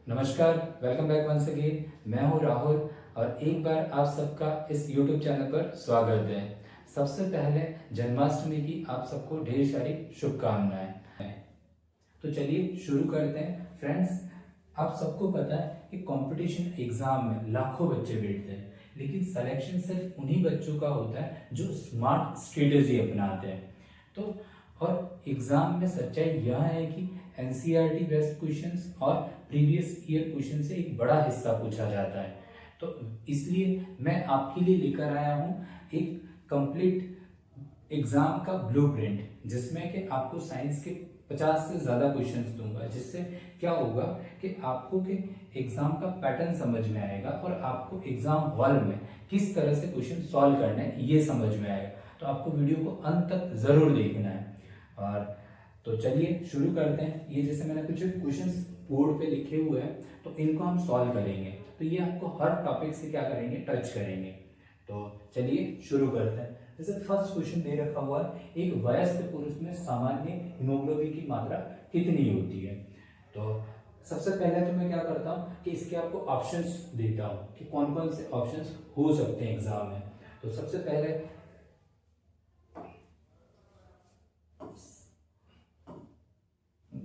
नमस्कार, welcome back once again. मैं हूं राहुल और एक बार आप सबका इस YouTube चैनल पर स्वागत है। सबसे पहले जन्माष्टमी की आप सबको ढेर सारी शुभकामनाएं। तो चलिए शुरू करते हैं। फ्रेंड्स, आप सबको पता है कि कंपटीशन एग्जाम में लाखों बच्चे बैठते हैं, लेकिन सिलेक्शन सिर्फ उन्हीं बच्चों का होता है जो स्मार्ट स्ट्रेटेजी अपनाते हैं। तो और एग्जाम में सच्चाई यह है कि एनसीईआरटी बेस्ड क्वेश्चंस और प्रीवियस ईयर क्वेश्चन से एक बड़ा हिस्सा पूछा जाता है। तो इसलिए मैं आपके लिए लेकर आया हूँ एक कंप्लीट एग्जाम का ब्लूप्रिंट, जिसमें कि आपको साइंस के 50 से ज़्यादा क्वेश्चंस दूंगा, जिससे क्या होगा कि आपको के एग्जाम का पैटर्न समझ में आएगा और आपको एग्जाम हॉल में किस तरह से क्वेश्चन सॉल्व करना है ये समझ में आएगा। तो आपको वीडियो को अंत तक ज़रूर देखना है। और तो चलिए शुरू करते हैं। ये जैसे मैंने कुछ क्वेश्चंस बोर्ड पे लिखे हुए हैं, तो इनको हम सॉल्व करेंगे। तो ये आपको हर टॉपिक से क्या करेंगे, टच करेंगे। तो चलिए शुरू करते हैं। जैसे फर्स्ट क्वेश्चन दे रखा हुआ है, एक वयस्क पुरुष में सामान्य हीमोग्लोबिन की मात्रा कितनी होती है। तो सबसे पहले तो मैं क्या करता हूँ कि इसके आपको ऑप्शंस देता हूँ कि कौन कौन से ऑप्शंस हो सकते हैं एग्जाम में। तो सबसे पहले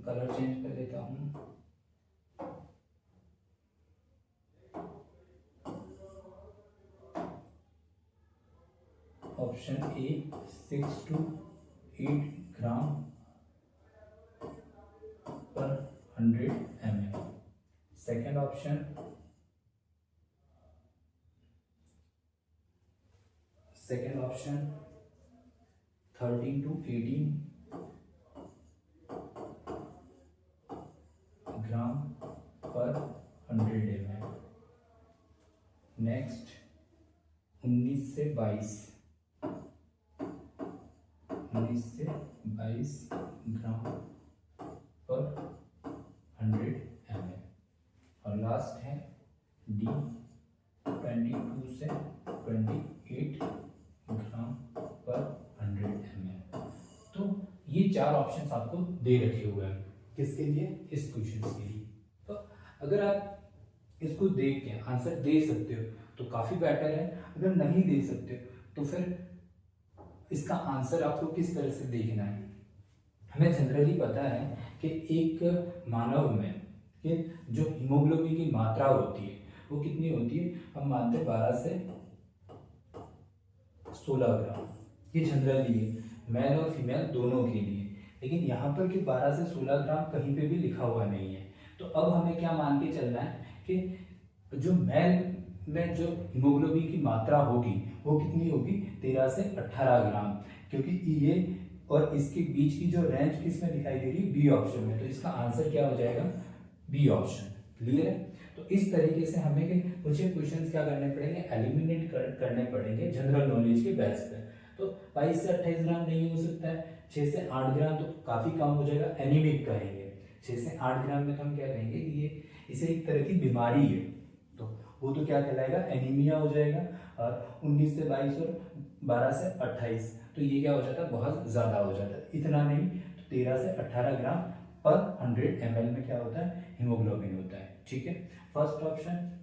कलर चेंज कर देता हूँ। ऑप्शन ए 6 to 8 ग्राम पर 100 ml। सेकेंड ऑप्शन 13 to 18 ग्राम पर 100 ml। नेक्स्ट 19 से 22 ग्राम पर 100 ml। और लास्ट है डी 22 से 28 ग्राम पर 100 ml। तो ये चार ऑप्शंस आपको दे रखे हुए हैं। किसके लिए? इस क्वेश्चन के लिए। तो अगर आप इसको देख के आंसर दे सकते हो तो काफी बेटर है। अगर नहीं दे सकते हो तो फिर इसका आंसर आपको किस तरह से देखना है। हमें जनरली पता है कि एक मानव में कि जो हीमोग्लोबिन की मात्रा होती है वो कितनी होती है, हम मानते हैं 12 से 16 ग्राम। ये जनरली है मेल और फीमेल दोनों के लिए। लेकिन यहाँ पर कि 12 से 16 ग्राम कहीं पे भी लिखा हुआ नहीं है। तो अब हमें क्या मान के चलना है कि जो मेल में जो हीमोग्लोबिन की मात्रा होगी वो कितनी होगी, 13 से 18 ग्राम। क्योंकि ये और इसके बीच की जो रेंज किसमें दिखाई दे रही है, बी ऑप्शन में। तो इसका आंसर क्या हो जाएगा, बी ऑप्शन। क्लियर है? तो इस तरीके से हमें कुछ क्वेश्चंस क्या करने पड़ेंगे, एलिमिनेट करने पड़ेंगे जनरल नॉलेज के बेस पे। तो 22 से 28 ग्राम नहीं हो सकता है। 6 से 8 ग्राम तो काफी कम हो जाएगा, एनीमिक कहेंगे। 6 से 8 ग्राम में तो हम क्या कहेंगे कि ये इसे एक तरह की बीमारी है, तो वो तो क्या कहलाएगा, एनीमिया हो जाएगा। और 19 से 22 और 12 से 28 तो ये क्या हो जाता है, बहुत ज्यादा हो जाता है। इतना नहीं तो 13 से 18 ग्राम पर 100 ml में क्या होता है, हीमोग्लोबिन होता है। ठीक है, फर्स्ट ऑप्शन।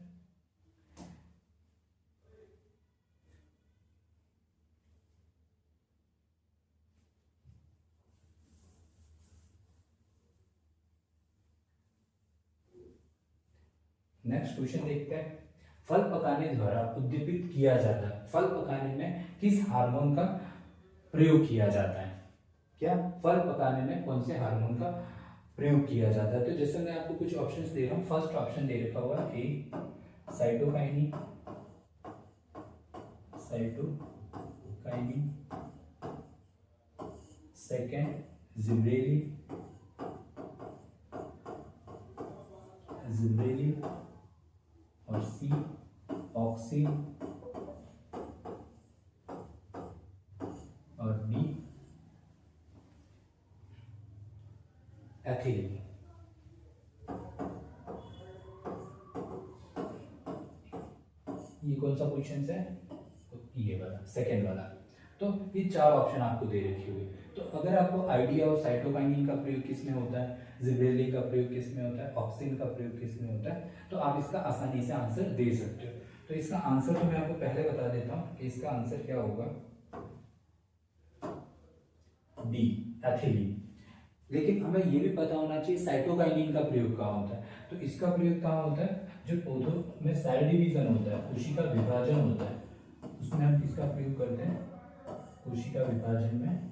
नेक्स्ट क्वेश्चन देखते हैं। फल पकाने द्वारा उद्दीपित किया जाता है, फल पकाने में किस हार्मोन का प्रयोग किया जाता है। क्या फल पकाने में कौन से हार्मोन का प्रयोग किया जाता है। तो जैसे मैं आपको कुछ ऑप्शंस दे रहा हूँ। फर्स्ट ऑप्शन दे रखा हुआ है ए साइटोकाइनिन, सेकेंड जिब्रेलिन और सी ऑक्सिन और डी एथिलीन। ये कौन सा क्वेश्चन है, ये वाला सेकेंड वाला। तो ये चार ऑप्शन आपको दे रखी हुई। तो अगर आपको आइडिया हो साइटोकाइनिन का प्रयोग किसमें होता है, जिब्रेलिक का प्रयोग किस में होता है, ऑक्सिन का प्रयोग किस में होता है। तो आप इसका आसानी से आंसर दे सकते हो। तो इसका आंसर तो मैं आपको पहले बता देता हूँ कि इसका आंसर क्या होगा, डी, एथिलीन। लेकिन हमें ये भी पता होना चाहिए साइटोकाइनिन का प्रयोग कहाँ होता है। तो इसका प्रयोग कहाँ होता है, जो पौधों में सेल डिवीजन होता है, कोशिका विभाजन होता है, उसमें हम किसका प्रयोग करते हैं, कोशिका विभाजन में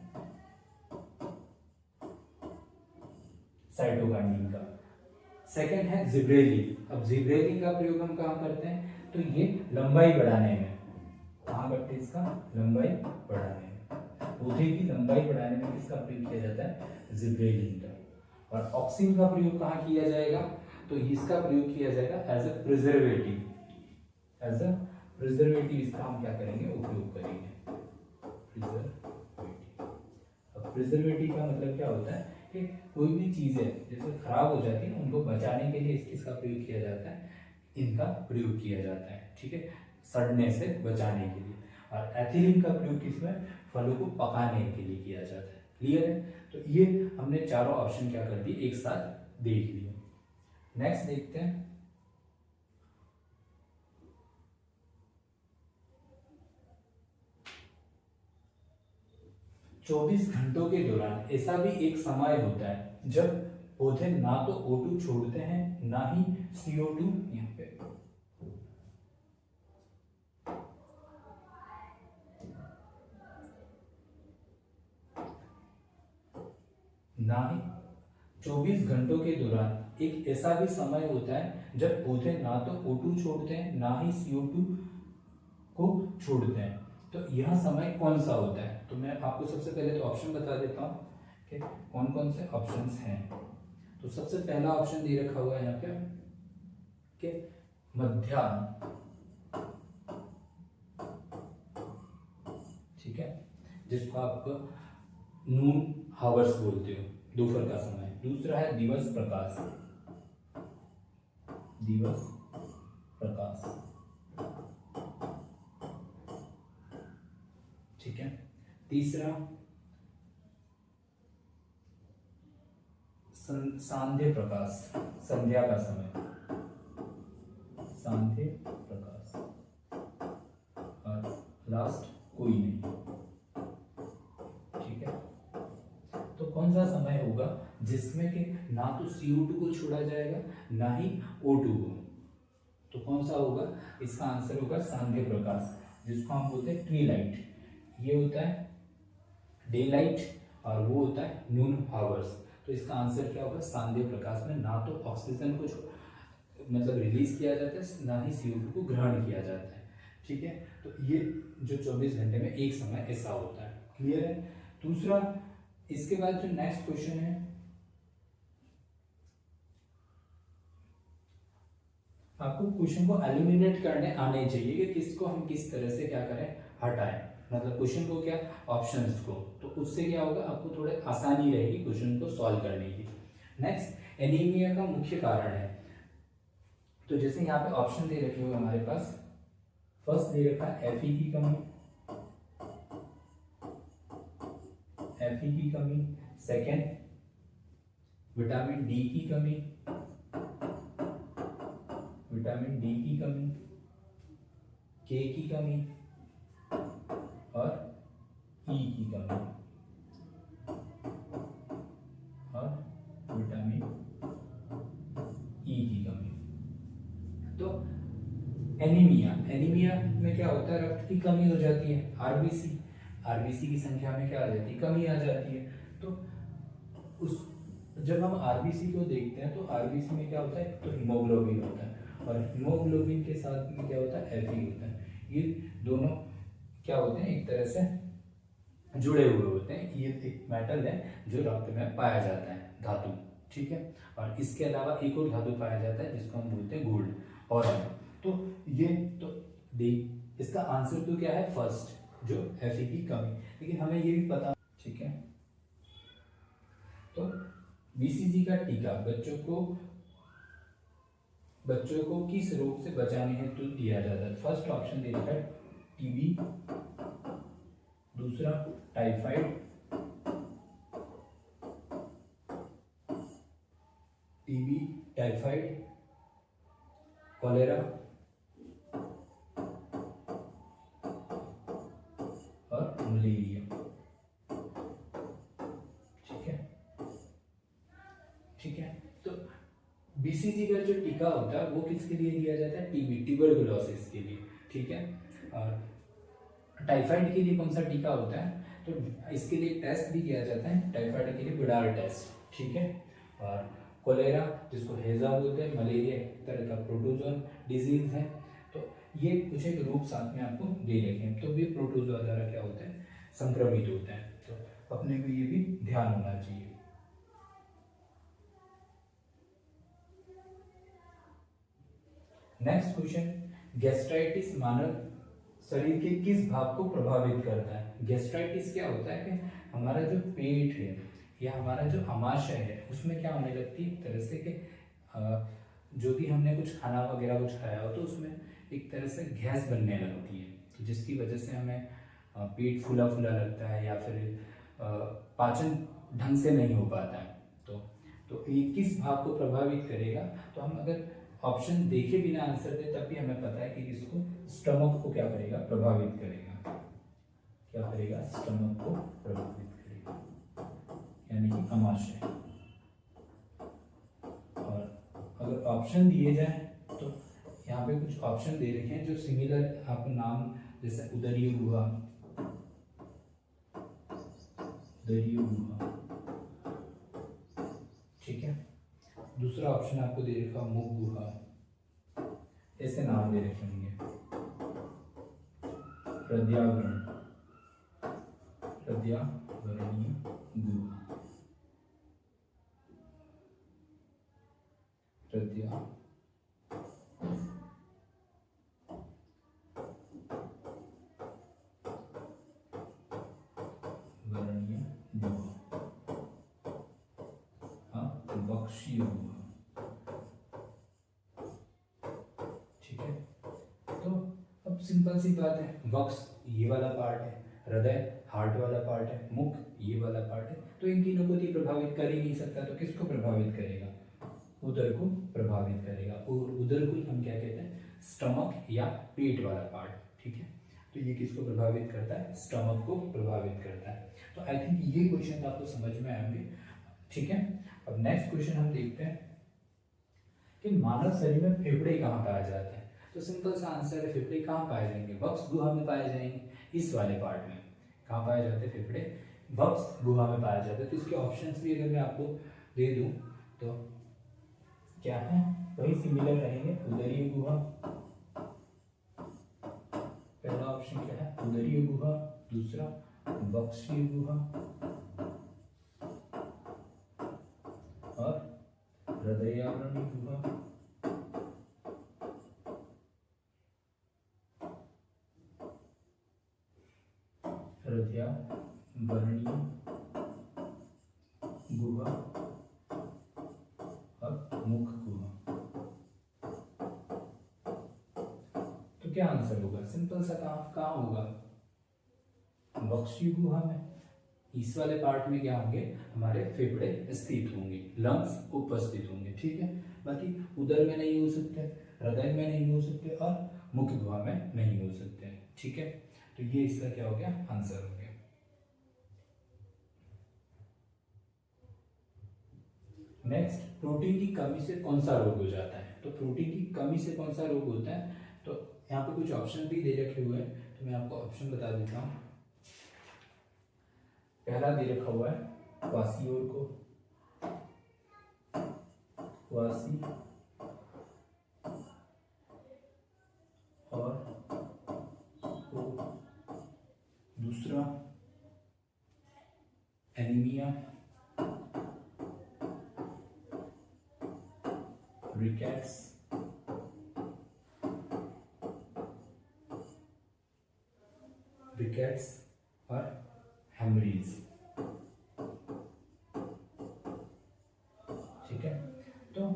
साइटोकाइनिन का। सेकंड है जिब्रेलिन। अब जिब्रेलिन का प्रयोग हम कहाँ करते हैं, तो ये लंबाई बढ़ाने में, कहाँ करते हैं इसका, लंबाई बढ़ाने में, पौधे की लंबाई बढ़ाने में किसका प्रयोग किया जाता है, जिब्रेलिन का। और ऑक्सिन का प्रयोग कहाँ किया जाएगा, तो इसका प्रयोग किया जाएगा as a preservative, as a preservative इसका हम क्या करेंगे, उपयोग करेंगे, प्रिजर्वेटिव। अब प्रिजर्वेटिव का मतलब क्या होता है कि कोई भी चीजें जैसे खराब हो जाती है उनको बचाने के लिए इसका प्रयोग किया जाता है, इनका प्रयोग किया जाता है, ठीक है, सड़ने से बचाने के लिए। और एथिलीन का प्रयोग किसमें, फलों को पकाने के लिए किया जाता है। क्लियर है। तो ये हमने चारों ऑप्शन क्या कर दिए, एक साथ देख लिए। नेक्स्ट देखते हैं, चौबीस घंटों के दौरान ऐसा भी एक समय होता है जब पौधे ना तो O2 छोड़ते हैं ना ही CO2, यहाँ पे ना ही 24 घंटों के दौरान एक ऐसा भी समय होता है जब पौधे ना तो O2 छोड़ते हैं ना ही CO2 को छोड़ते हैं। तो यह समय कौन सा होता है, तो मैं आपको सबसे पहले तो ऑप्शन बता देता हूँ कि कौन कौन से ऑप्शंस हैं। तो सबसे पहला ऑप्शन दे रखा हुआ है यहाँ पे कि मध्याह्न, ठीक है, जिसको आप नून हावर्स बोलते हो, दोपहर का समय। दूसरा है दिवस प्रकाश, दिवस प्रकाश, ठीक है। तीसरा सांध्य प्रकाश, संध्या का समय, सांध्य प्रकाश। और लास्ट कोई नहीं, ठीक है। तो कौन सा समय होगा जिसमें कि ना तो CO2 को छोड़ा जाएगा ना ही O2 को, तो कौन सा होगा, इसका आंसर होगा सांध्य प्रकाश, जिसको हम बोलते हैं ट्री लाइट। ये होता है डे लाइट और वो होता है नून हावर्स। तो इसका आंसर क्या होगा, सांध्य प्रकाश में ना तो ऑक्सीजन को मतलब रिलीज किया जाता है ना ही CO2 को ग्रहण किया जाता है, ठीक है। तो ये जो 24 घंटे में एक समय ऐसा होता है। क्लियर है। दूसरा, इसके बाद जो नेक्स्ट क्वेश्चन है, आपको क्वेश्चन को एलिमिनेट करने आने चाहिए कि किसको हम किस तरह से क्या करें, हटाएं, मतलब क्वेश्चन को क्या, ऑप्शंस को। तो उससे क्या होगा, आपको थोड़े आसानी रहेगी क्वेश्चन को सॉल्व करने की। नेक्स्ट, एनीमिया का मुख्य कारण है। तो जैसे यहाँ पे ऑप्शन दे रखे हुए हमारे पास, फर्स्ट दे रखा है Fe की कमी, Fe की कमी। सेकेंड विटामिन डी की कमी, विटामिन डी की कमी, के की कमी और ई की कमी, और विटामिन ई की कमी। तो एनीमिया, एनीमिया में क्या होता है, रक्त की कमी हो जाती है, आरबीसी, आरबीसी की संख्या में क्या आ जाती है, कमी आ जाती है। तो उस जब हम आरबीसी को देखते हैं तो आरबीसी में क्या होता है, तो हीमोग्लोबिन होता है, और हीमोग्लोबिन के साथ में क्या होता है, Fe होता है। ये दोनों क्या होते हैं, एक तरह से जुड़े हुए होते हैं। ये एक मेटल है जो रक्त में पाया जाता है, धातु, ठीक है। और इसके अलावा एक और धातु पाया जाता है जिसको हम बोलते हैं गोल्ड, और तो ये तो देख, इसका आंसर तो क्या है, फर्स्ट, जो Fe की कमी। लेकिन हमें ये भी पता, ठीक है। तो BCG का टीका बच्चों को किस रोग से बचाने हेतु दिया जाता है। फर्स्ट ऑप्शन दे रखा है टीबी, दूसरा टाइफाइड, टीबी, टाइफाइड, कॉलेरा और मलेरिया। ठीक है, ठीक है। तो बीसीजी का जो टीका होता है वो किसके लिए दिया जाता है? टीबी, ट्यूबरकुलोसिस के लिए। ठीक है। और टाइफाइड के लिए कौन सा टीका होता है? तो इसके लिए टेस्ट भी किया जाता है, टाइफाइड के लिए विडाल टेस्ट। ठीक है। और कोलेरा जिसको हैजा बोलते हैं, मलेरिया एक तरह का प्रोटोजोन डिजीज है। तो ये कुछ एक रूप साथ में आपको दे रखे हैं। तो ये प्रोटोजोआ द्वारा क्या होता है? संक्रमित होते हैं। तो अपने को ये भी ध्यान होना चाहिए। नेक्स्ट क्वेश्चन, गैस्ट्राइटिस मानव शरीर के किस भाग को प्रभावित करता है? गैस्ट्राइटिस क्या होता है कि हमारा जो पेट है या हमारा जो आमाशय है उसमें क्या होने लगती है, एक तरह से कि जो भी हमने कुछ खाना वगैरह कुछ खाया हो तो उसमें एक तरह से गैस बनने लगती है, तो जिसकी वजह से हमें पेट फूला फूला लगता है या फिर पाचन ढंग से नहीं हो पाता है। तो ये किस भाग को प्रभावित करेगा? तो हम अगर ऑप्शन देखे बिना आंसर दे तब भी हमें पता है कि इसको स्टमक को क्या करेगा? प्रभावित करेगा। क्या करेगा? स्टमक को प्रभावित करेगा, यानी कि आमाशय। और अगर ऑप्शन दिए जाए तो यहाँ पे कुछ ऑप्शन दे रखे हैं जो सिमिलर आपको नाम, जैसे उदरीय गुहा, उदरीय गुहा। ठीक है। दूसरा ऑप्शन आपको दे रखा मुख गुहा, ऐसे नाम दे रखे होंगे। हृदयावरण, हृदयावरणीय गुहा, हृदयावरणीय गुहा, बक्षीय गुहा। ठीक है। तो अब सिंपल सी बात है, वक्ष ये वाला पार्ट है, हृदय हार्ट वाला पार्ट है, मुख ये वाला पार्ट है, तो इन तीनों को तो प्रभावित कर ही नहीं सकता। तो किसको प्रभावित करेगा? उदर को प्रभावित करेगा। और उदर को हम क्या कहते हैं? स्टमक या पेट वाला पार्ट। ठीक है। तो ये किसको प्रभावित करता है? स्टमक को प्रभावित करता है। तो आई थिंक ये क्वेश्चन आपको समझ में आएंगे। ठीक है। अब नेक्स्ट क्वेश्चन हम देखते हैं कि मानव शरीर में फेफड़े कहाँ पाए जाते हैं? तो सिंपल सा आंसर है, फेफड़े कहाँ पाए जाएंगे? वक्ष गुहा में पाए जाएंगे, इस वाले पार्ट में। कहाँ पाए जाते हैं फेफड़े? वक्ष गुहा में पाए जाते हैं। तो इसके ऑप्शंस भी अगर मैं आपको दे दूं तो क्या है? वही सिमिलर रहेंगे, उदरीय गुहा। पहला ऑप्शन क्या है? उदरीय गुहा। दूसरा वक्षीय गुहा और हृदयावरणीय गुहा। हृदयावरणीय गुहा और मुख गुहा। तो क्या आंसर होगा? सिंपल सा, कहाँ होगा? वक्षीय गुहा में। इस वाले पार्ट में क्या होंगे? हमारे फेफड़े स्थित होंगे, लंग्स उपस्थित होंगे। ठीक है। बाकी उदर में नहीं हो सकते, हृदय में नहीं हो सकते और मुख गुहा में नहीं हो सकते। ठीक है। तो ये इसका क्या हो गया? आंसर हो गया। नेक्स्ट, प्रोटीन की कमी से कौन सा रोग हो जाता है? तो प्रोटीन की कमी से कौन सा रोग होता है? तो यहाँ पे कुछ ऑप्शन भी दे रखे हुए हैं, तो मैं आपको ऑप्शन बता देता हूँ। पहला दे रखा हुआ है क्वासियोर को, क्वासी और को। दूसरा एनीमिया, रिकेट्स, रिकेट्स और हेमरेज। ठीक है। तो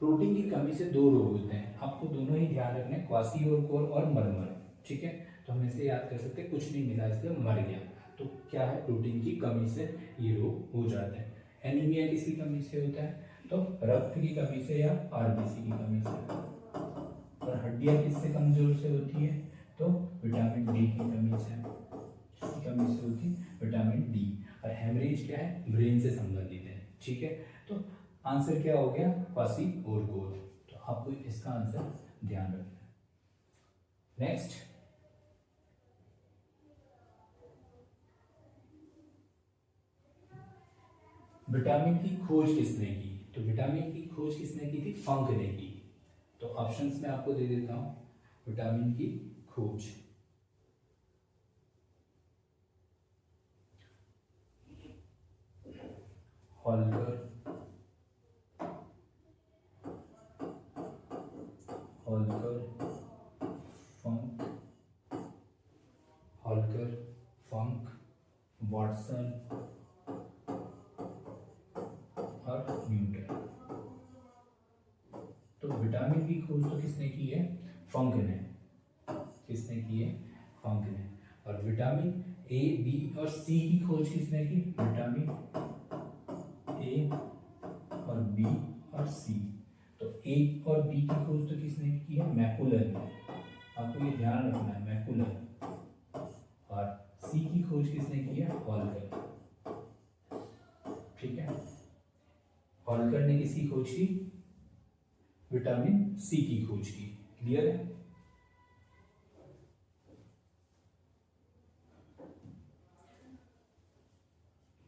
प्रोटीन की कमी से दो रोग होते हैं, आपको दोनों ही ध्यान रखना है, क्वासियोर और मरमर। ठीक है। तो हम इसे याद कर सकते हैं, कुछ नहीं मिला इसलिए मर गया। तो क्या है? प्रोटीन की कमी से ये रोग हो जाते हैं। एनीमिया किसकी कमी से होता है? तो रक्त की कमी से या आरबीसी की कमी से। और हड्डियां किससे कमजोर से होती है? तो विटामिन डी की कमी से। किसकी कमी से होती है? Vitamin D. और हेमरेज क्या है? ब्रेन से संबंधित है। ठीक है, तो आंसर क्या हो गया? क्वासी और गोल। तो आपको इसका आंसर ध्यान रखना है। नेक्स्ट, विटामिन की खोज किसने की? तो विटामिन की खोज किसने की थी? फंक ने की। तो ऑप्शंस में आपको दे देता हूं। विटामिन की खोज, हॉलकर, फंक, वाटसन और न्यूटन। तो विटामिन की खोज तो किसने की है? फंक ने। किसने की है? फंक ने। और विटामिन ए, बी और सी की खोज किसने की? विटामिन ए और बी और सी। तो ए और बी की खोज तो किसने की है? मैकुलर ने। आपको ये ध्यान रखना है, मैकुलर। और सी की खोज किसने की है? हॉलकर। ठीक है, हॉलकर ने किसकी खोज की? विटामिन सी की खोज की। क्लियर है?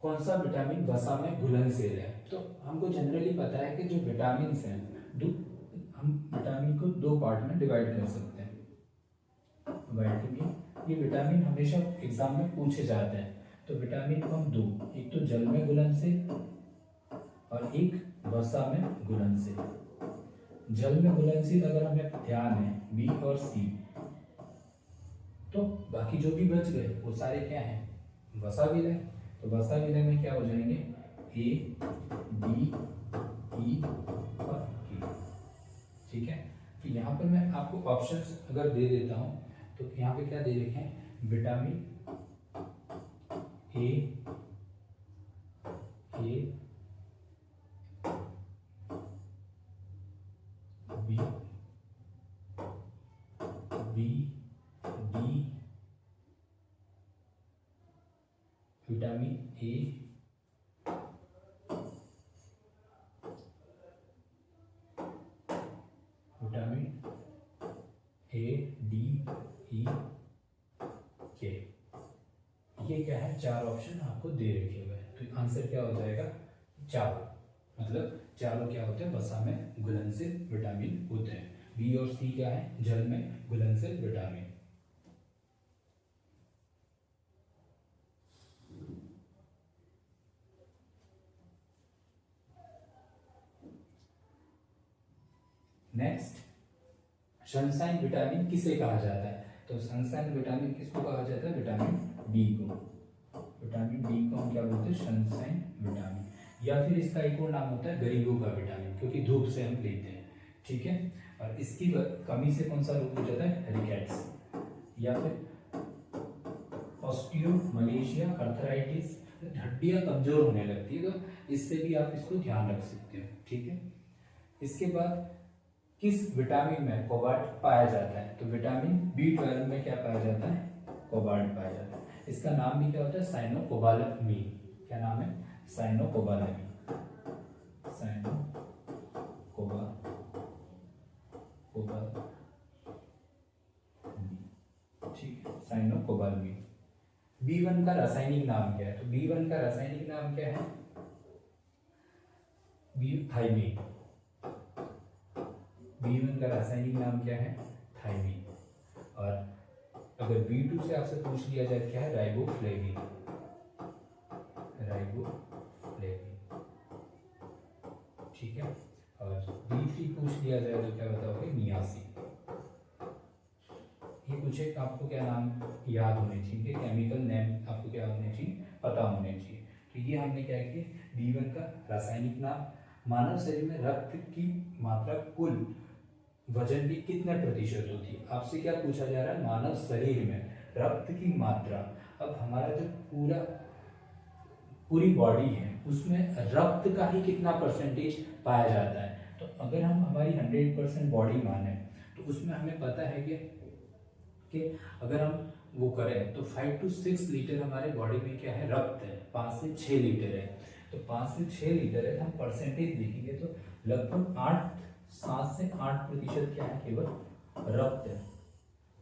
कौन सा विटामिन वसा में घुलनशील है? तो हमको जनरली पता है कि जो विटामिन हैं, हम विटामिन को दो पार्ट में डिवाइड कर सकते हैं। ये विटामिन हमेशा एग्जाम में पूछे जाते हैं। तो विटामिन को हम दो, एक तो जल में घुलनशील और एक वसा में घुलनशील। जल में घुलनशील अगर हमें ध्यान है बी और सी, तो बाकी जो भी बच गए वो सारे क्या हैं? वसा विलय। तो वसा विलय में क्या हो जाएंगे? ए, बी, ई और के। ठीक है, तो यहाँ पर मैं आपको ऑप्शंस अगर दे देता हूँ तो यहाँ पे क्या दे रखे हैं? Vitamin A, B, B, D, vitamin A, vitamin A, D, E, K. ये क्या है? चार ऑप्शन आपको दे रखे हुए हैं। तो आंसर क्या हो जाएगा? चारों। मतलब चारों क्या होते हैं? वसा में घुलनशील विटामिन होते हैं। बी और सी क्या है? जल में घुलनशील विटामिन। नेक्स्ट, सनशाइन विटामिन किसे कहा जाता है? तो सनशाइन विटामिन किसको कहा जाता है? विटामिन डी को। विटामिन डी को हम क्या बोलते हैं? Sunshine vitamin. या फिर इसका एक और नाम होता है गरीबों का विटामिन, क्योंकि धूप से हम लेते हैं। ठीक है, और इसकी कमी से कौन सा रोग हो जाता है? रिकेट्स, या फिर ऑस्टियोमलेशिया, अर्थराइटिस। हड्डियां कमजोर होने लगती है, तो इससे भी आप इसको ध्यान रख सकते हो। ठीक है, इसके बाद किस विटामिन में कोबाल्ट पाया जाता है? तो विटामिन B12 में क्या पाया जाता है? कोबाल्ट पाया जाता है। इसका नाम भी क्या होता है? साइनोकोबालामीन। क्या नाम है? साइनोकोबालामीन। ठीक है, साइनोकोबालामीन। B1 का रासायनिक नाम क्या है? तो B1 का रासायनिक नाम क्या है? थाइमीन। B1 का रासायनिक नाम क्या है? थाइमीन। और अगर B2 से आपसे पूछ लिया जाए क्या है? राइबोफ्लेविन। ठीक है, और B3 पूछ लिया जाए तो क्या बताओगे? नियासिन। ये कुछ एक आपको क्या नाम याद होने चाहिए, केमिकल नेम आपको क्या होने चाहिए? पता होने चाहिए। तो ये हमने क्या किया? B1 का रासायनिक नाम। मानव शरीर में रक्त की मात्रा कुल वजन की कितने प्रतिशत होती है? आपसे क्या पूछा जा रहा है? मानव शरीर में रक्त की मात्रा। अब हमारा जो पूरी बॉडी है उसमें रक्त का ही कितना परसेंटेज पाया जाता है। तो अगर हम हमारी 100% बॉडी माने तो उसमें हमें पता है कि अगर हम वो करें तो 5 to 6 लीटर हमारे बॉडी में क्या है, रक्त है। 5 से 6 लीटर है, तो 5 से 6 लीटर है, हम परसेंटेज देखेंगे तो लगभग 7 से 8% क्या है, केवल रक्त है।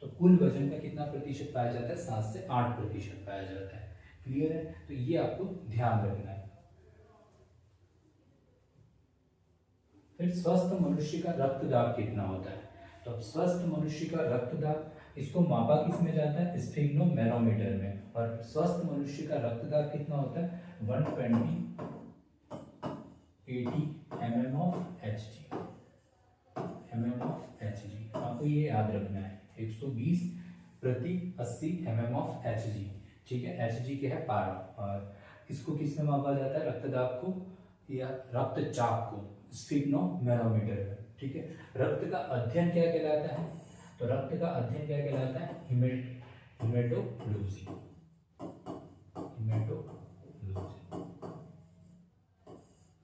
तो कुल वजन का कितना प्रतिशत पाया जाता है, 7 से 8% पाया जाता है। क्लियर है? तो ये आपको ध्यान रखना है। फिर स्वस्थ मनुष्य का रक्तदाब कितना होता है? तो अब स्वस्थ मनुष्य का रक्तदाब, इसको मापा किस में जाता है, स्फिग्नोमेनोमीटर में। और स्वस्थ मनुष्य का रक्तदाब कितना होता है, 120/80 mm of Hg। आपको ये याद रखना है, 120/80 mm of Hg। ठीक है, Hg क्या है, पारा। और इसको किस में मापा जाता है, रक्तदाब को या रक्तचाप को स्फिग्नोमेनोमीटर में। ठीक है, रक्त का अध्ययन क्या कहलाता है, तो रक्त का अध्ययन क्या कहलाता है, हिमेटोलॉजी।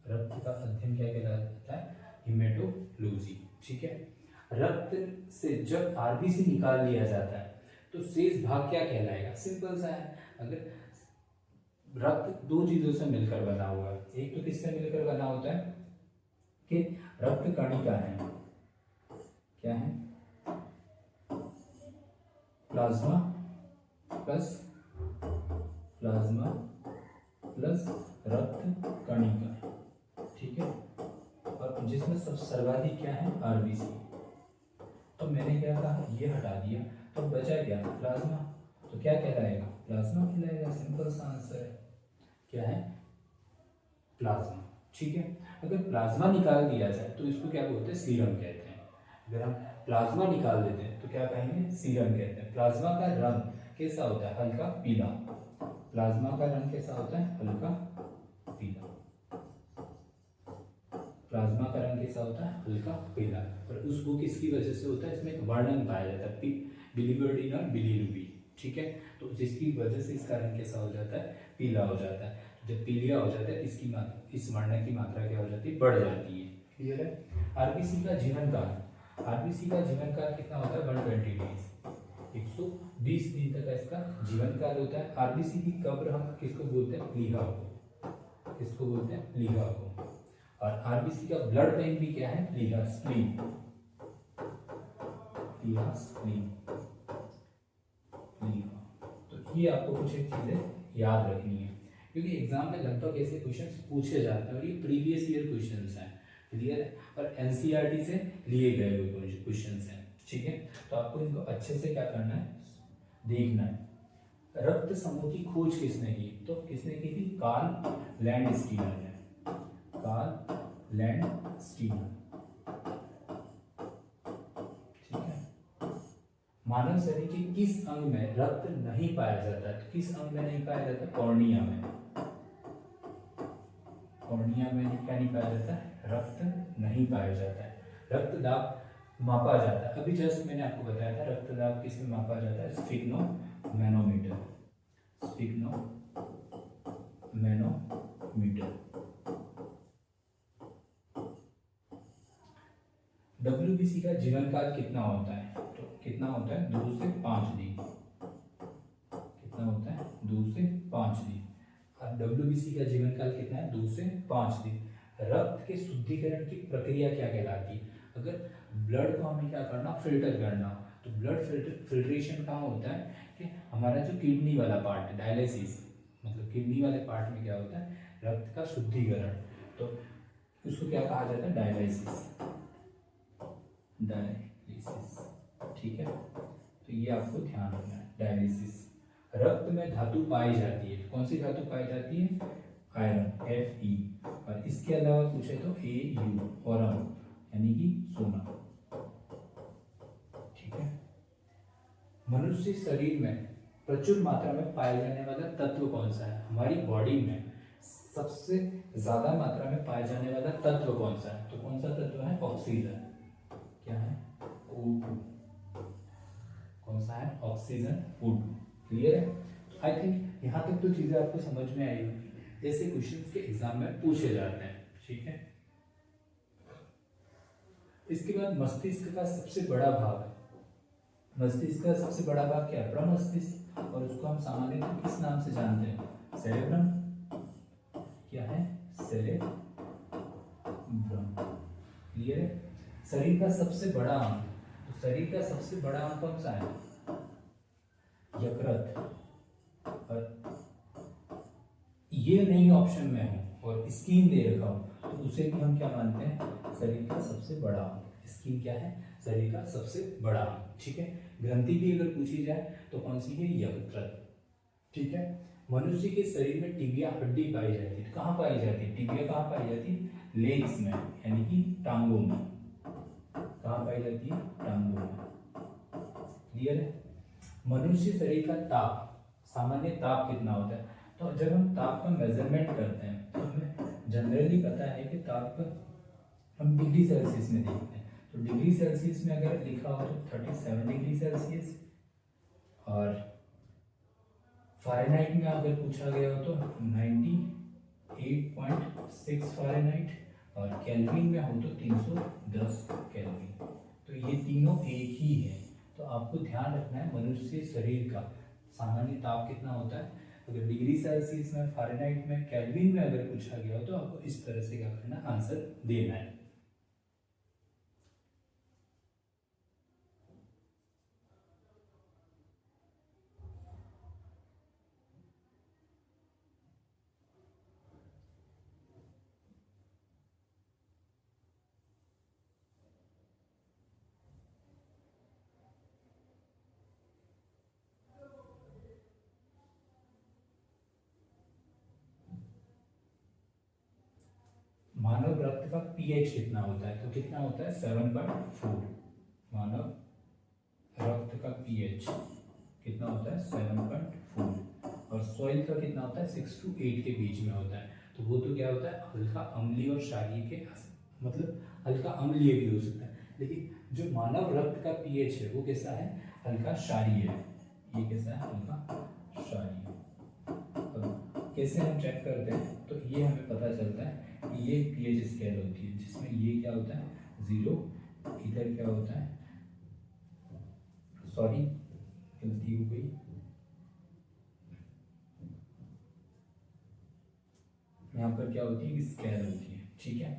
रक्त का अध्ययन क्या कहलाता है, हिमेटोलॉजी। ठीक है, रक्त से जब आरबीसी निकाल लिया जाता है तो शेष भाग क्या कहलाएगा, सिंपल सा है। अगर रक्त दो चीजों से मिलकर बना हुआ है, एक तो किससे मिलकर बना होता है कि रक्त कणिका है, क्या है, प्लाज्मा प्लस रक्त कणिका। ठीक है, और जिसमें सब सर्वाधिक क्या है, आरबीसी। तो मैंने क्या कहा, ये हटा दिया, तो बचा क्या, प्लाज्मा। तो क्या कहलाएगा, प्लाज्मा कहलाएगा। सिंपल सा आंसर है, क्या है, प्लाज्मा। ठीक है, अगर प्लाज्मा निकाल दिया जाए तो इसको क्या बोलते हैं, सीरम कहते हैं। अगर हम प्लाज्मा निकाल देते हैं तो क्या कहेंगे, सीरम कहते हैं। प्लाज्मा का रंग कैसा होता है, हल्का पीला। प्लाज्मा का रंग कैसा होता है, हल्का पीला। प्लाज्मा का रंग कैसा होता है, हल्का पीला। और उसको किसकी वजह से होता है, इसमें एक वर्णन पाया जाता है, बिलिवर्डिन और बिलिरुबिन। ठीक है, तो जिसकी वजह से इसका रंग कैसा हो जाता है, पीला हो जाता है। जब पीलिया हो जाता है, इसकी मात्रा, इस वर्ण की मात्रा क्या हो जाती है, बढ़ जाती है। क्लियर है? आरबीसी का जीवन काल, आरबीसी का जीवन काल कितना होता है, 120 डेज, 120 दिन तक का इसका जीवन काल होता है। आरबीसी की कब्र हम किसको बोलते हैं, प्लीहा को। किसको बोलते हैं, प्लीहा को। और आरबीसी का ब्लड बैंक भी क्या है, प्लीहा स्प्लीन। प्लीहा स्प्लीन, तो ये आपको कुछ एक चीजें याद रखनी है, क्योंकि एग्जाम में लगभग ऐसे क्वेश्चंस पूछे जाते हैं और ये प्रीवियस ईयर क्वेश्चंस हैं। क्लियर है? और एनसीईआरटी से लिए गए हुए क्वेश्चंस हैं। ठीक है, तो आपको इनको अच्छे से क्या करना है, देखना है। रक्त समूह की खोज किसने की, तो किसने की थी, कार्ल लैंडस्टीनर ने। Karl Landsteiner. ठीक है, मानव शरीर के किस अंग में रक्त नहीं पाया जाता, तो किस अंग में नहीं पाया जाता, कॉर्निया में। कॉर्निया में क्या नहीं पाया जाता है, रक्त नहीं पाया जाता है। रक्तदाब मापा जाता है, अभी जस्ट मैंने आपको बताया था रक्तदाब किस में मापा जाता है, स्फिग्नोमेनोमीटर। डब्ल्यूबीसी का जीवन काल कितना होता है, तो कितना होता है, 2 से 5 दिन। कितना होता है, 2 से 5 दिन। और डब्ल्यूबीसी का जीवन काल कितना है, 2 से 5 दिन। रक्त के शुद्धिकरण की प्रक्रिया क्या कहलाती है, अगर ब्लड को हमें क्या करना, फिल्टर करना, तो ब्लड फिल्ट्रेशन कहाँ होता है कि हमारा जो किडनी वाला पार्ट है, डायलिसिस, मतलब किडनी वाले पार्ट में क्या होता है, रक्त का शुद्धिकरण, तो उसको क्या कहा जाता है, डायलिसिस। ठीक है, तो ये आपको ध्यान रखना है, डायलिसिस। रक्त में धातु पाई जाती है, कौन सी धातु पाई जाती है, आयरन, Fe। और इसके अलावा पूछे तो Au, औरम, यानी कि सोना। ठीक है, मनुष्य शरीर में प्रचुर मात्रा में पाए जाने वाला तत्व कौन सा है, हमारी बॉडी में सबसे ज्यादा मात्रा में पाए जाने वाला तत्व कौन सा है, तो कौन सा तत्व है, ऑक्सीजन। क्या है, O2। कौन सा है, ऑक्सीजन, O2। क्लियर है? आई थिंक यहाँ तक तो चीजें आपको समझ में आई होगी। ऐसे क्वेश्चंस के एग्जाम में पूछे जाते हैं, ठीक है। इसके बाद मस्तिष्क का सबसे बड़ा भाग, मस्तिष्क का सबसे बड़ा भाग क्या है? प्रमस्तिष्क, और उसको हम सामान्यतः किस नाम से जानते हैं? सेरेब्रम। क्या है? सेरेब्रम। क्लियर है? शरीर का सबसे बड़ा अंग, तो शरीर का सबसे बड़ा अंग कौन सा है? यकृत। और ये नहीं ऑप्शन में हो और स्किन दे रखा हो तो उसे भी हम क्या मानते हैं? शरीर का सबसे बड़ा अंग। स्किन क्या है? शरीर का सबसे बड़ा अंग, ठीक है। ग्रंथि भी अगर पूछी जाए तो कौन सी है? यकृत, ठीक है। मनुष्य के शरीर में टिबिया हड्डी पाई जाती है, कहाँ पाई जाती है? टिबिया कहाँ पाई जाती है? लेग्स में, यानी कि टांगों में। कहाँ पाई जाती है? टांगों में। क्लियर है? मनुष्य शरीर का ताप, सामान्य ताप कितना होता है? तो जब हम ताप का मेजरमेंट करते हैं तो हमें जनरली पता है कि ताप का हम डिग्री सेल्सियस में देखते हैं। तो डिग्री सेल्सियस में अगर लिखा हो तो 37 डिग्री सेल्सियस, और फ़ारेनहाइट में अगर पूछा गया हो तो 98.6 फ़ारेनहाइट, और केल्विन में हो तो 310 केल्विन। तो ये तीनों एक ही है। तो आपको ध्यान रखना है मनुष्य शरीर का सामान्य ताप कितना होता है। अगर डिग्री सेल्सियस में, फ़ारेनहाइट में, केल्विन में अगर पूछा गया हो तो आपको इस तरह से क्या करना है? आंसर देना है। मानव रक्त का पीएच कितना होता है? तो कितना होता है? 7.4। मानव रक्त का पीएच कितना होता है? 7.4। और सॉइल का कितना होता है? 6 to 8 के बीच में होता है। तो वो तो क्या होता है? हल्का अम्लीय और क्षारीय के, मतलब हल्का अम्लीय भी हो सकता है, लेकिन जो मानव रक्त का पीएच है वो कैसा है? हल्का क्षारीय है। ये कैसा है? हल्का क्षारीय। अब कैसे हम चेक करते हैं? तो ये हमें पता चलता है कि ये पीएच स्केल होती है जिसमें ये क्या होता है? 0, इधर क्या होता है? सॉरी, गलती हो गई, यहाँ पर क्या होती है? स्केल होती है, ठीक है।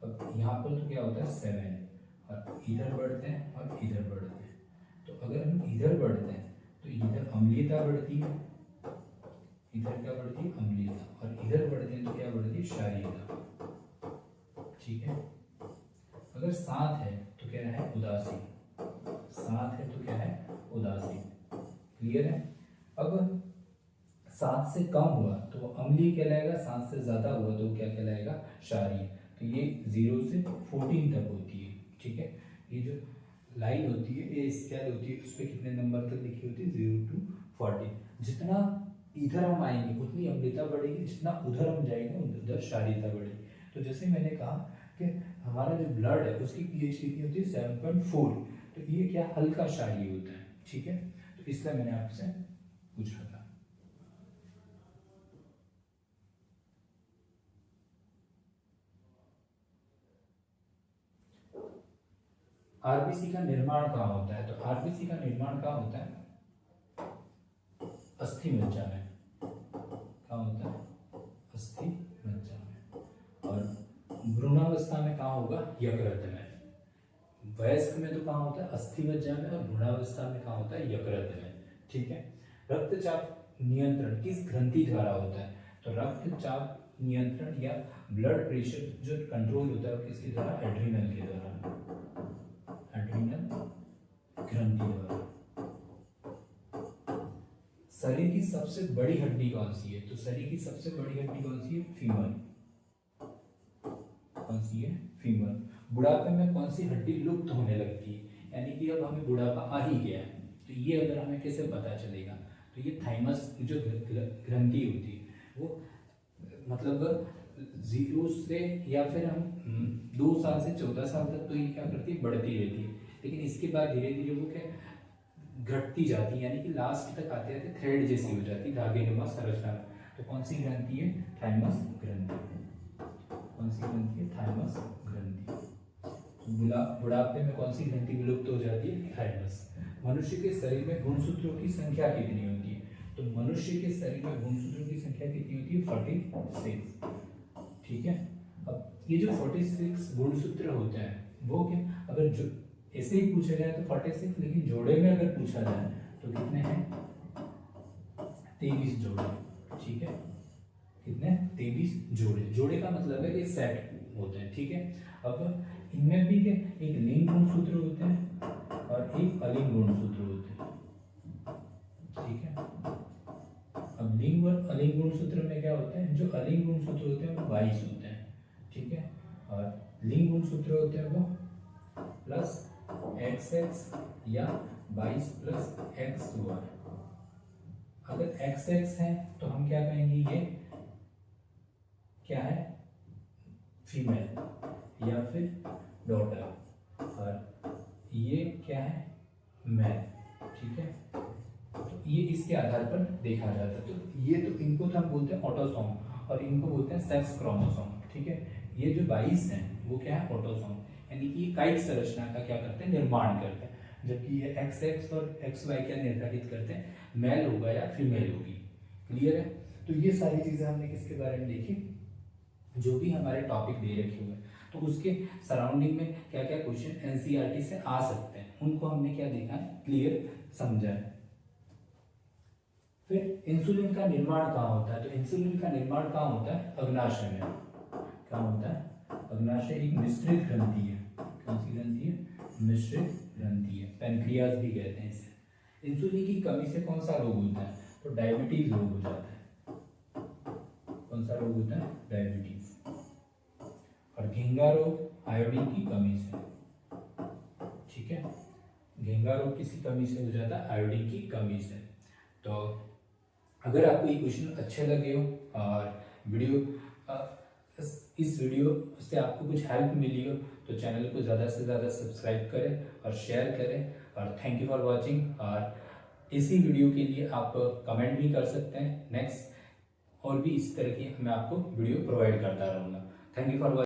अब यहाँ पर तो क्या होता है? 7, और इधर बढ़ते हैं और इधर बढ़ते हैं। तो अगर हम इधर बढ़ते हैं तो इधर अम्लीयता बढ़ती है, इधर क्या बढ़ती है? अम्लीयता, और इधर बढ़ते हैं तो क्या बढ़ती है? क्षारीयता, ठीक है। अगर 7 है तो क्या है? उदासीन। 7 है तो क्या है? उदासीन। क्लियर है? अब 7 से कम हुआ तो वो अम्लीय कहलाएगा, 7 से ज्यादा हुआ तो क्या कहलाएगा? क्षारीय। तो ये 0 से 14 तक होती है, ठीक है। ये जो लाइन होती है, ये स्केल होती है, उस पर कितने नंबर तक लिखी होती है? 0 to 14। जितना इधर हम आएंगे उतनी अम्लीयता बढ़ेगी, जितना उधर हम जाएंगे उधर क्षारीयता बढ़ेगी। तो जैसे मैंने कहा कि हमारा जो ब्लड है उसकी पीएच कितनी होती है? 7.4। तो ये क्या? हल्का क्षारीय होता है, ठीक है। तो इसलिए मैंने आपसे पूछा था। आरबीसी का निर्माण कहाँ होता है? तो आरबीसी का निर्माण कहाँ होता है? अस्थि मज्जा में। कहाँ होता है? अस्थि मज्जा में। और भ्रूणावस्था में कहाँ होगा? यकृत में। वयस्क में तो कहाँ होता है? अस्थि मज्जा में, और भ्रूणावस्था में कहाँ होता है? यकृत में, ठीक है। रक्तचाप नियंत्रण किस ग्रंथि द्वारा होता है? तो रक्तचाप नियंत्रण या ब्लड प्रेशर जो कंट्रोल होता है वो किसके द्वारा? एड्रिनल के द्वारा, एड्रिनल ग्रंथि द्वारा। शरीर की सबसे बड़ी हड्डी कौन सी है? तो शरीर की सबसे बड़ी हड्डी कौन सी है? फीमर। कौन सी है? फीमर। बुढ़ापे में कौन सी हड्डी लुप्त होने लगती है? यानी कि अब हमें बुढ़ापा आ ही गया है, तो ये अगर हमें कैसे पता चलेगा? तो ये थाइमस जो ग्रंथि होती है वो मतलब 0 से, या फिर हम 2 साल से 14 साल तक तो ये क्या करती है? बढ़ती रहती है, लेकिन इसके बाद धीरे धीरे वो क्या घटती जाती है, यानी कि लास्ट तक आते आते थ्रेड जैसी हो जाती है, धागे नुमा संरचना तो कौन सी ग्रंथि है? थाइमस ग्रंथि। कौन सी ग्रंथि है? थाइमस ग्रंथि। बुढ़ापे में कौन सी ग्रंथि विलुप्त हो जाती है? थाइमस। मनुष्य के शरीर में गुणसूत्रों की संख्या कितनी होती है? तो मनुष्य के शरीर में गुणसूत्रों की संख्या कितनी होती है? 46। ठीक है। अब ये जो 46 गुणसूत्र होते हैं वो क्या, अगर जो ऐसे ही पूछा जाए तो 46, लेकिन जोड़े में अगर पूछा जाए तो कितने हैं? 23 जोड़े। ठीक है, कितने? 23 जोड़े। जोड़े का मतलब है ये सेट होते हैं। ठीक है। अब इनमें भी क्या, एक लिंग गुणसूत्र होते हैं और एक अलिंग गुणसूत्र होते हैं। ठीक है। अब लिंग और अलिंग गुणसूत्र में क्या होता है? जो अलिंग गुणसूत्र होते हैं वो 22 होते हैं। ठीक है। और लिंग गुणसूत्र होते हैं वो प्लस XX या 22 प्लस XY। अगर XX है तो हम क्या कहेंगे? ये क्या है? फीमेल या फिर डॉटर। और ये क्या है? मेल। ठीक है। तो ये इसके आधार पर देखा जाता है। तो ये तो इनको तो हम बोलते हैं ऑटोसोम और इनको बोलते हैं सेक्स क्रोमोसोम। ठीक है। ये जो 22 हैं वो क्या है? ऑटोसोम, यानी कि काइट संरचना का क्या करते हैं? निर्माण करते हैं। जबकि ये XX और XY क्या निर्धारित करते हैं? मेल होगा या फीमेल होगी। क्लियर है? तो ये सारी चीजें हमने किसके बारे में देखी? जो भी हमारे टॉपिक दे रखे हुए हैं, तो उसके सराउंडिंग में क्या क्या क्वेश्चन एनसीईआरटी से आ सकते हैं उनको हमने क्या देखा है? क्लियर समझा है। फिर इंसुलिन का निर्माण कहाँ होता है? तो इंसुलिन का निर्माण कहाँ होता है? अग्नाशय में। कहाँ होता है? अग्नाशय एक मिश्रित ग्रंथि है। कौन सी ग्रंथि है? मिश्रित ग्रंथि है। पेनक्रियाज भी कहते हैं इसे। इंसुलिन की कमी से कौन सा रोग होता है? तो डायबिटीज रोग हो जाता है। कौन सा रोग होता है? डायबिटीज। और घेंगा रोग आयोडीन की कमी से। ठीक है। घेंगा रोग किसी कमी से हो जाता है? आयोडीन की कमी से। तो अगर आपको ये क्वेश्चन अच्छे लगे हो और वीडियो इस वीडियो से आपको कुछ हेल्प मिली हो तो चैनल को ज़्यादा से ज़्यादा सब्सक्राइब करें और शेयर करें। और थैंक यू फॉर वॉचिंग। और इसी वीडियो के लिए आप कमेंट भी कर सकते हैं नेक्स्ट, और भी इस तरह की मैं आपको वीडियो प्रोवाइड करता रहूँगा। Thank you for watching.